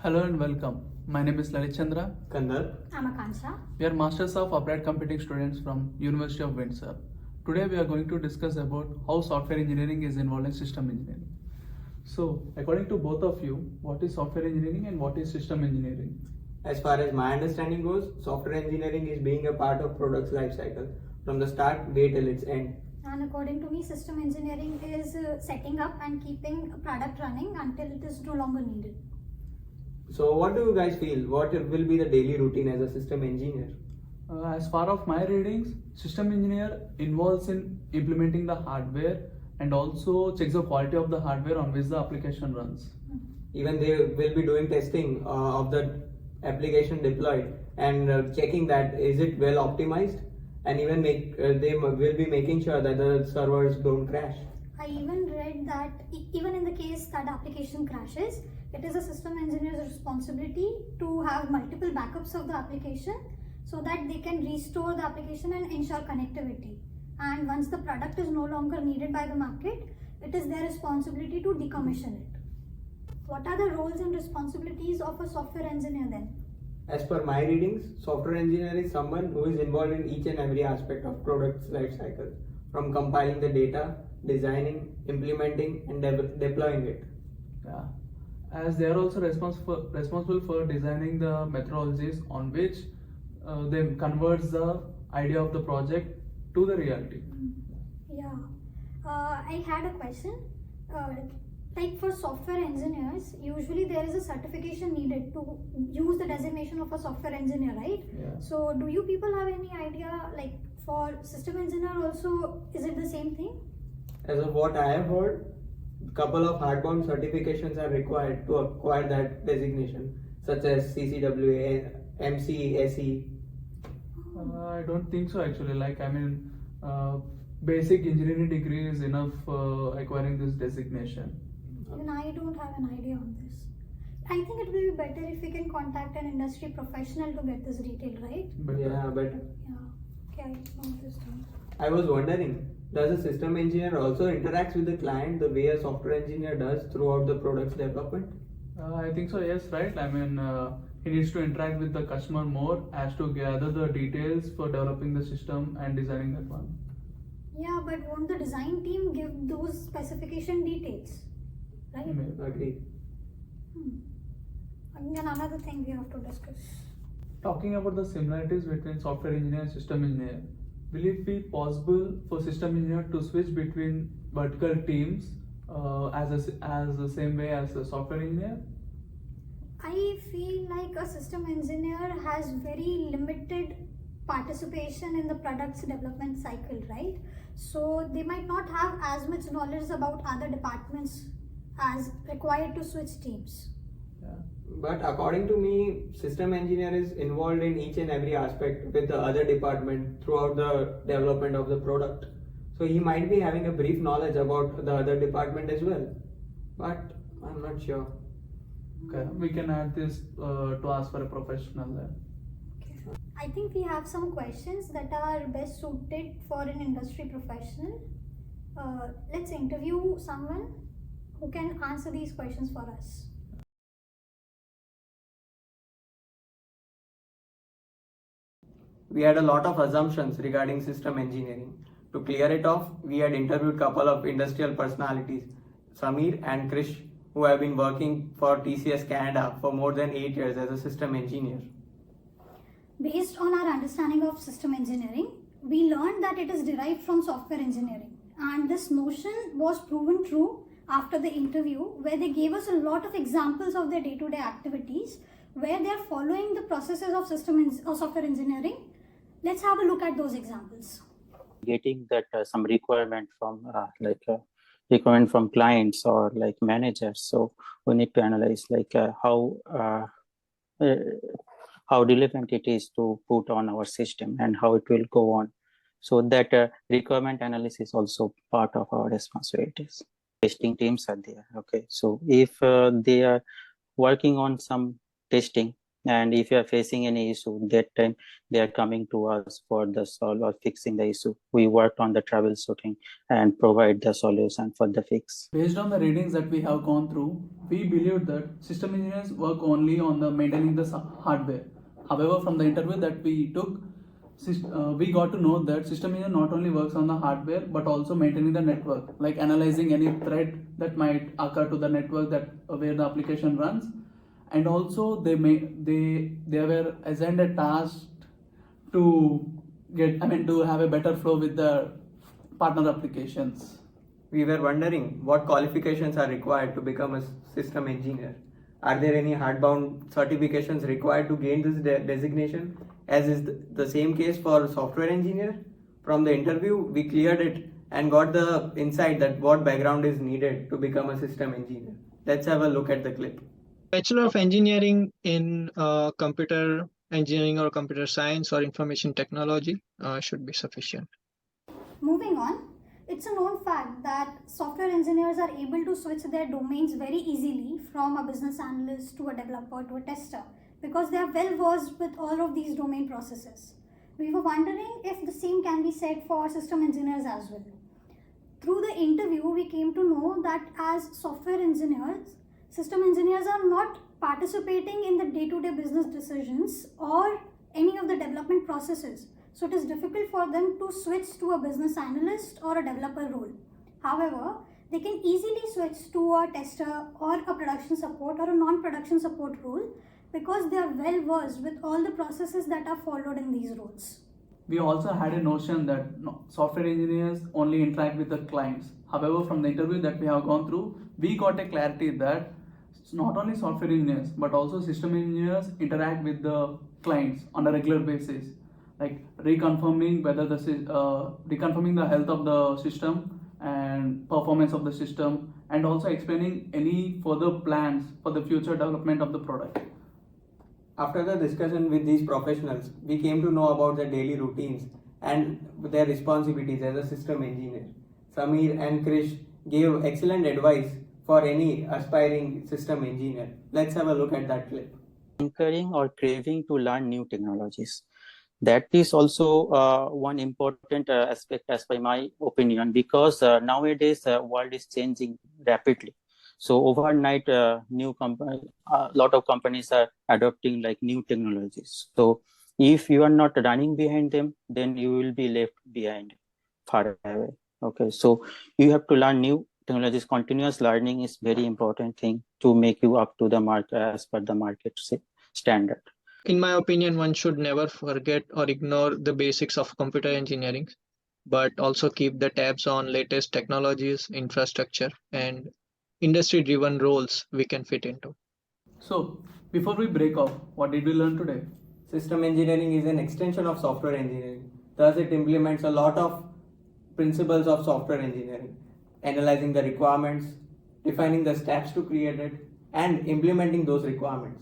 Hello and welcome. My name is Lalit Chandra. Kandar. I'm Akansha. We are Masters of Applied Computing students from University of Windsor. Today we are going to discuss about how software engineering is involved in system engineering. So, according to both of you, what is software engineering and what is system engineering? As far as my understanding goes, software engineering is being a part of product's life cycle from the start way till its end. And according to me, system engineering is setting up and keeping a product running until it is no longer needed. So what do you guys feel? What will be the daily routine as a system engineer? As far of my readings, system engineer involves in implementing the hardware and also checks the quality of the hardware on which the application runs. Even they will be doing testing of the application deployed and checking that is it well optimized, and even they will be making sure that the servers don't crash. I even read that even in the case that application crashes, it is a system engineer's responsibility to have multiple backups of the application so that they can restore the application and ensure connectivity. And once the product is no longer needed by the market, it is their responsibility to decommission it. What are the roles and responsibilities of a software engineer then? As per my readings, software engineer is someone who is involved in each and every aspect of product's life cycle, from compiling the data, designing, implementing, and deploying it. Yeah. As they are also responsible for designing the methodologies on which they converts the idea of the project to the reality. Yeah, I had a question. Like for software engineers, usually there is a certification needed to use the designation of a software engineer, right? Yeah. So do you people have any idea, like for system engineer also, is it the same thing? As of what I have heard, couple of hardbound certifications are required to acquire that designation, such as CCWA, MC, SE. I don't think so actually. Basic engineering degree is enough acquiring this designation. Even I don't have an idea on this. I think it will be better if we can contact an industry professional to get this detail, right? But Yeah. Okay, I know this thing. I was wondering, does a system engineer also interacts with the client the way a software engineer does throughout the product's development? I think so, yes, right? He needs to interact with the customer more as to gather the details for developing the system and designing that one. Yeah, but won't the design team give those specification details? Right? Agreed. And then another thing we have to discuss. Talking about the similarities between software engineer and system engineer, will it be possible for system engineer to switch between vertical teams as the same way as a software engineer? I feel like a system engineer has very limited participation in the product's development cycle, right? So they might not have as much knowledge about other departments as required to switch teams. Yeah. But according to me, system engineer is involved in each and every aspect with the other department throughout the development of the product. So he might be having a brief knowledge about the other department as well. But I'm not sure. Okay, we can add this to ask for a professional then. Okay. I think we have some questions that are best suited for an industry professional. Let's interview someone who can answer these questions for us. We had a lot of assumptions regarding system engineering. To clear it off, we had interviewed a couple of industrial personalities, Samir and Krish, who have been working for TCS Canada for more than 8 years as a system engineer. Based on our understanding of system engineering, we learned that it is derived from software engineering. And this notion was proven true after the interview, where they gave us a lot of examples of their day-to-day activities, where they are following the processes of software engineering. Let's have a look at those examples. Getting that some requirement from requirement from clients or like managers, so we need to analyze how relevant it is to put on our system and how it will go on. So that requirement analysis is also part of our responsibilities. Testing teams are there. Okay, so if they are working on some testing, And if you are facing any issue, that time they are coming to us for the solve or fixing the issue. We work on the troubleshooting and provide the solution for the fix. Based on the readings that we have gone through, we believe that system engineers work only on the maintaining the hardware. However, from the interview that we took, we got to know that system engineer not only works on the hardware but also maintaining the network, like analyzing any threat that might occur to the network that where the application runs, and also they were assigned a task to to have a better flow with the partner applications. We were wondering what qualifications are required to become a system engineer. Are there any hardbound certifications required to gain this designation, as is the same case for software engineer? From the interview, we cleared it and got the insight that what background is needed to become a system engineer. Let's have a look at the clip. Bachelor of Engineering in computer engineering or computer science or information technology should be sufficient. Moving on, it's a known fact that software engineers are able to switch their domains very easily from a business analyst to a developer to a tester because they are well versed with all of these domain processes. We were wondering if the same can be said for system engineers as well. Through the interview, we came to know that as software engineers, system engineers are not participating in the day-to-day business decisions or any of the development processes. So it is difficult for them to switch to a business analyst or a developer role. However, they can easily switch to a tester or a production support or a non-production support role because they are well versed with all the processes that are followed in these roles. We also had a notion that software engineers only interact with the clients. However, from the interview that we have gone through, we got a clarity that not only software engineers but also system engineers interact with the clients on a regular basis, like reconfirming the health of the system and performance of the system, and also explaining any further plans for the future development of the product. After the discussion with these professionals, we came to know about their daily routines and their responsibilities as a system engineer. Samir and Krish gave excellent advice for any aspiring system engineer. Let's have a look at that clip. Encouraging or craving to learn new technologies. That is also one important aspect as by my opinion, because nowadays world is changing rapidly. So overnight, a lot of companies are adopting like new technologies. So if you are not running behind them, then you will be left behind, far away. Okay, so you have to learn new technologies. Continuous learning is very important thing to make you up to the market as per the market standard. In my opinion, one should never forget or ignore the basics of computer engineering, but also keep the tabs on latest technologies, infrastructure, and industry-driven roles we can fit into. So, before we break off, what did we learn today? System engineering is an extension of software engineering. Thus, it implements a lot of principles of software engineering, analyzing the requirements, defining the steps to create it, and implementing those requirements.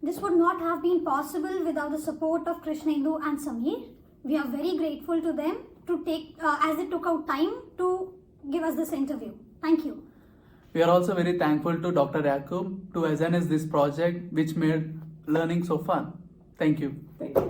This would not have been possible without the support of Krishnendu and Samir. We are very grateful to them as they took out time to give us this interview. Thank you. We are also very thankful to Dr. Yakub to assign us this project which made learning so fun. Thank you. Thank you.